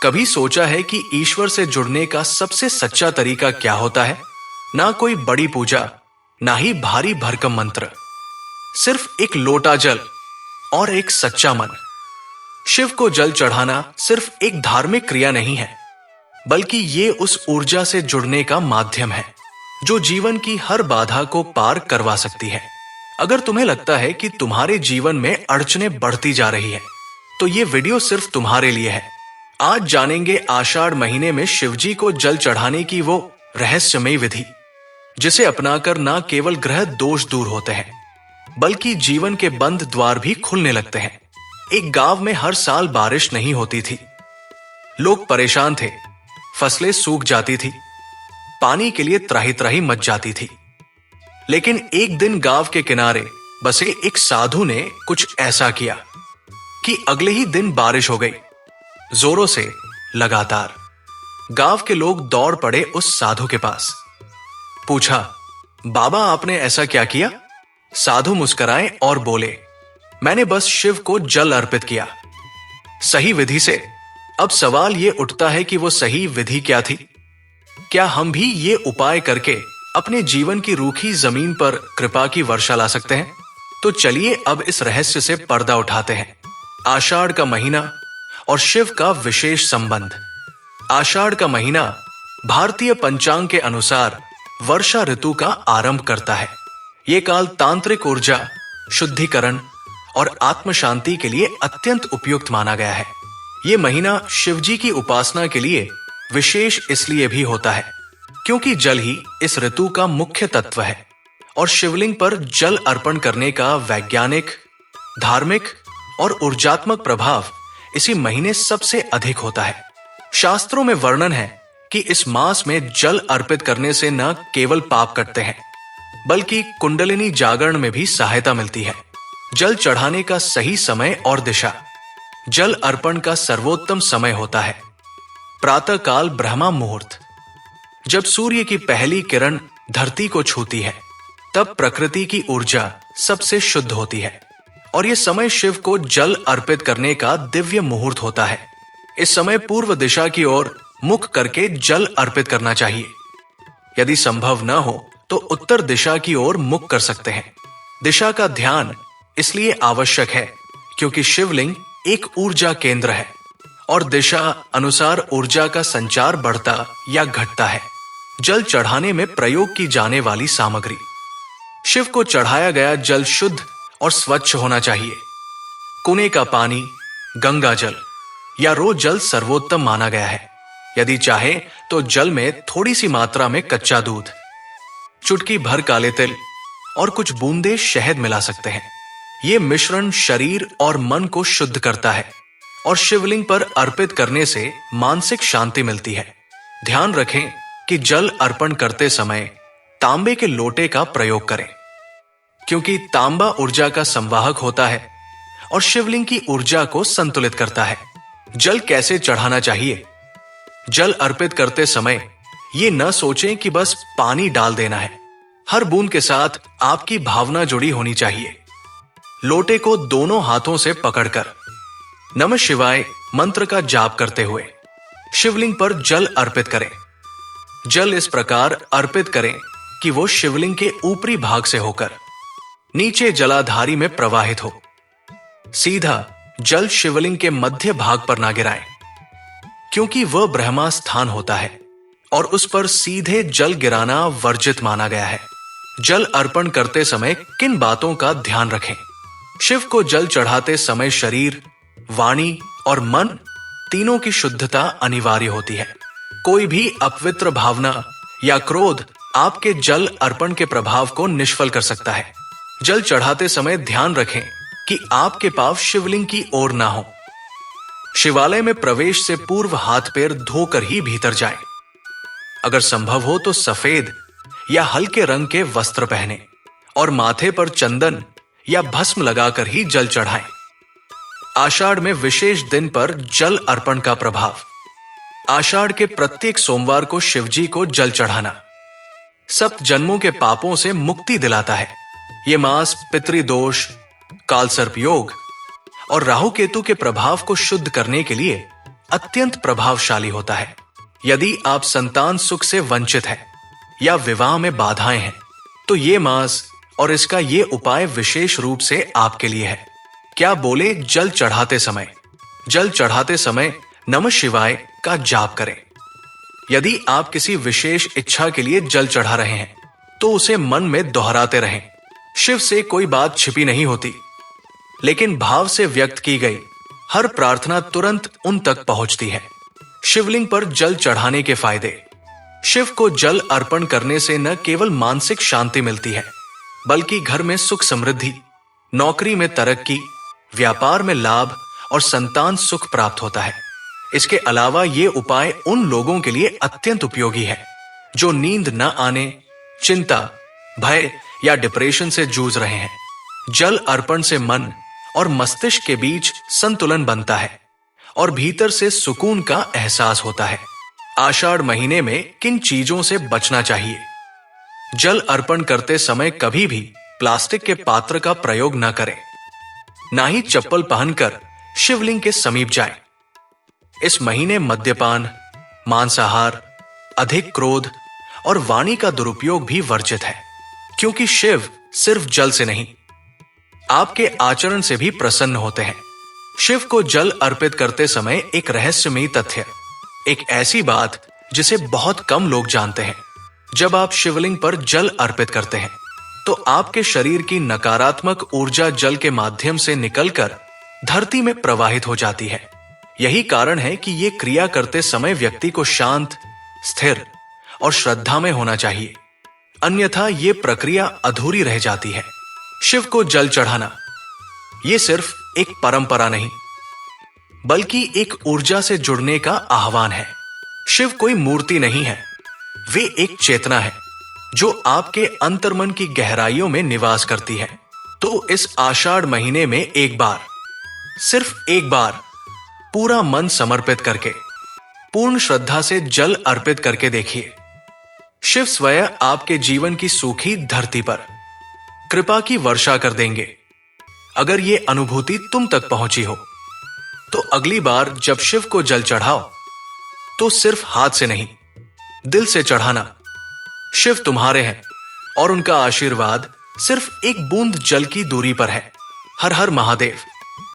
कभी सोचा है कि ईश्वर से जुड़ने का सबसे सच्चा तरीका क्या होता है? ना कोई बड़ी पूजा, ना ही भारी भरकम मंत्र, सिर्फ एक लोटा जल और एक सच्चा मन। शिव को जल चढ़ाना सिर्फ एक धार्मिक क्रिया नहीं है, बल्कि ये उस ऊर्जा से जुड़ने का माध्यम है जो जीवन की हर बाधा को पार करवा सकती है। अगर तुम्हें लगता है कि तुम्हारे जीवन में अड़चनें बढ़ती जा रही है, तो ये वीडियो सिर्फ तुम्हारे लिए है। आज जानेंगे आषाढ़ महीने में शिवजी को जल चढ़ाने की वो रहस्यमयी विधि, जिसे अपनाकर न केवल ग्रह दोष दूर होते हैं, बल्कि जीवन के बंद द्वार भी खुलने लगते हैं। एक गांव में हर साल बारिश नहीं होती थी। लोग परेशान थे, फसलें सूख जाती थी, पानी के लिए त्राही त्राही मच जाती थी। लेकिन एक दिन गांव के किनारे बसे एक साधु ने कुछ ऐसा किया कि अगले ही दिन बारिश हो गई, जोरों से, लगातार। गांव के लोग दौड़ पड़े उस साधु के पास। पूछा, बाबा आपने ऐसा क्या किया? साधु मुस्कुराए और बोले, मैंने बस शिव को जल अर्पित किया, सही विधि से। अब सवाल यह उठता है कि वो सही विधि क्या थी? क्या हम भी ये उपाय करके अपने जीवन की रूखी जमीन पर कृपा की वर्षा ला सकते हैं? तो चलिए अब इस रहस्य से पर्दा उठाते हैं। आषाढ़ का महीना और शिव का विशेष संबंध। आषाढ़ का महीना भारतीय पंचांग के अनुसार वर्षा ऋतु का आरंभ करता है। यह काल तांत्रिक ऊर्जा, शुद्धिकरण और आत्म शांति के लिए अत्यंत उपयुक्त माना गया है। यह महीना शिवजी की उपासना के लिए विशेष इसलिए भी होता है क्योंकि जल ही इस ऋतु का मुख्य तत्व है और शिवलिंग पर जल अर्पण करने का वैज्ञानिक, धार्मिक और ऊर्जात्मक प्रभाव इसी महीने सबसे अधिक होता है। शास्त्रों में वर्णन है कि इस मास में जल अर्पित करने से न केवल पाप कटते हैं, बल्कि कुंडलिनी जागरण में भी सहायता मिलती है। जल चढ़ाने का सही समय और दिशा। जल अर्पण का सर्वोत्तम समय होता है प्रातः काल ब्रह्मा मुहूर्त। जब सूर्य की पहली किरण धरती को छूती है, तब प्रकृति की ऊर्जा सबसे शुद्ध होती है और यह समय शिव को जल अर्पित करने का दिव्य मुहूर्त होता है। इस समय पूर्व दिशा की ओर मुख करके जल अर्पित करना चाहिए। यदि संभव न हो तो उत्तर दिशा की ओर मुख कर सकते हैं। दिशा का ध्यान इसलिए आवश्यक है क्योंकि शिवलिंग एक ऊर्जा केंद्र है और दिशा अनुसार ऊर्जा का संचार बढ़ता या घटता है। जल चढ़ाने में प्रयोग की जाने वाली सामग्री। शिव को चढ़ाया गया जल शुद्ध और स्वच्छ होना चाहिए। कुएं का पानी, गंगा जल या रोज जल सर्वोत्तम माना गया है। यदि चाहे तो जल में थोड़ी सी मात्रा में कच्चा दूध, चुटकी भर काले तिल और कुछ बूंदे शहद मिला सकते हैं। यह मिश्रण शरीर और मन को शुद्ध करता है और शिवलिंग पर अर्पित करने से मानसिक शांति मिलती है। ध्यान रखें कि जल अर्पण करते समय तांबे के लोटे का प्रयोग करें, क्योंकि तांबा ऊर्जा का संवाहक होता है और शिवलिंग की ऊर्जा को संतुलित करता है। जल कैसे चढ़ाना चाहिए? जल अर्पित करते समय ये न सोचें कि बस पानी डाल देना है। हर बूंद के साथ आपकी भावना जुड़ी होनी चाहिए। लोटे को दोनों हाथों से पकड़कर नमः शिवाय मंत्र का जाप करते हुए शिवलिंग पर जल अर्पित करें। जल इस प्रकार अर्पित करें कि वो शिवलिंग के ऊपरी भाग से होकर नीचे जलाधारी में प्रवाहित हो। सीधा जल शिवलिंग के मध्य भाग पर ना गिराएं, क्योंकि वह ब्रह्मा स्थान होता है और उस पर सीधे जल गिराना वर्जित माना गया है। जल अर्पण करते समय किन बातों का ध्यान रखें? शिव को जल चढ़ाते समय शरीर, वाणी और मन तीनों की शुद्धता अनिवार्य होती है। कोई भी अपवित्र भावना या क्रोध आपके जल अर्पण के प्रभाव को निष्फल कर सकता है। जल चढ़ाते समय ध्यान रखें कि आपके पाव शिवलिंग की ओर ना हो। शिवालय में प्रवेश से पूर्व हाथ पैर धोकर ही भीतर जाएं। अगर संभव हो तो सफेद या हल्के रंग के वस्त्र पहने और माथे पर चंदन या भस्म लगाकर ही जल चढ़ाएं। आषाढ़ में विशेष दिन पर जल अर्पण का प्रभाव। आषाढ़ के प्रत्येक सोमवार को शिवजी को जल चढ़ाना सप्त जन्मों के पापों से मुक्ति दिलाता है। ये मास पितृदोष, कालसर्प योग और राहु केतु के प्रभाव को शुद्ध करने के लिए अत्यंत प्रभावशाली होता है। यदि आप संतान सुख से वंचित हैं या विवाह में बाधाएं हैं, तो ये मास और इसका ये उपाय विशेष रूप से आपके लिए है। क्या बोले? जल चढ़ाते समय नमः शिवाय का जाप करें। यदि आप किसी विशेष इच्छा के लिए जल चढ़ा रहे हैं, तो उसे मन में दोहराते रहें। शिव से कोई बात छिपी नहीं होती, लेकिन भाव से व्यक्त की गई हर प्रार्थना तुरंत उन तक पहुंचती है। शिवलिंग पर जल चढ़ाने के फायदे। शिव को जल अर्पण करने से न केवल मानसिक शांति मिलती है, बल्कि घर में सुख समृद्धि, नौकरी में तरक्की, व्यापार में लाभ और संतान सुख प्राप्त होता है। इसके अलावा ये उपाय उन लोगों के लिए अत्यंत उपयोगी है जो नींद न आने, चिंता, भय या डिप्रेशन से जूझ रहे हैं। जल अर्पण से मन और मस्तिष्क के बीच संतुलन बनता है और भीतर से सुकून का एहसास होता है। आषाढ़ महीने में किन चीजों से बचना चाहिए? जल अर्पण करते समय कभी भी प्लास्टिक के पात्र का प्रयोग न करें। ना ही चप्पल पहनकर शिवलिंग के समीप जाएं। इस महीने मद्यपान, मांसाहार, अधिक क्रोध और वाणी का दुरुपयोग भी वर्जित है, क्योंकि शिव सिर्फ जल से नहीं, आपके आचरण से भी प्रसन्न होते हैं। शिव को जल अर्पित करते समय एक रहस्यमयी तथ्य, एक ऐसी बात जिसे बहुत कम लोग जानते हैं। जब आप शिवलिंग पर जल अर्पित करते हैं, तो आपके शरीर की नकारात्मक ऊर्जा जल के माध्यम से निकलकर धरती में प्रवाहित हो जाती है। यही कारण है कि यह क्रिया करते समय व्यक्ति को शांत, स्थिर और श्रद्धा में होना चाहिए, अन्यथा यह प्रक्रिया अधूरी रह जाती है। शिव को जल चढ़ाना यह सिर्फ एक परंपरा नहीं, बल्कि एक ऊर्जा से जुड़ने का आह्वान है। शिव कोई मूर्ति नहीं है, वे एक चेतना है जो आपके अंतर्मन की गहराइयों में निवास करती है। तो इस आषाढ़ महीने में एक बार, सिर्फ एक बार पूरा मन समर्पित करके, पूर्ण श्रद्धा से जल अर्पित करके देखिए। शिव स्वयं आपके जीवन की सूखी धरती पर कृपा की वर्षा कर देंगे। अगर यह अनुभूति तुम तक पहुंची हो, तो अगली बार जब शिव को जल चढ़ाओ, तो सिर्फ हाथ से नहीं, दिल से चढ़ाना। शिव तुम्हारे हैं और उनका आशीर्वाद सिर्फ एक बूंद जल की दूरी पर है। हर हर महादेव।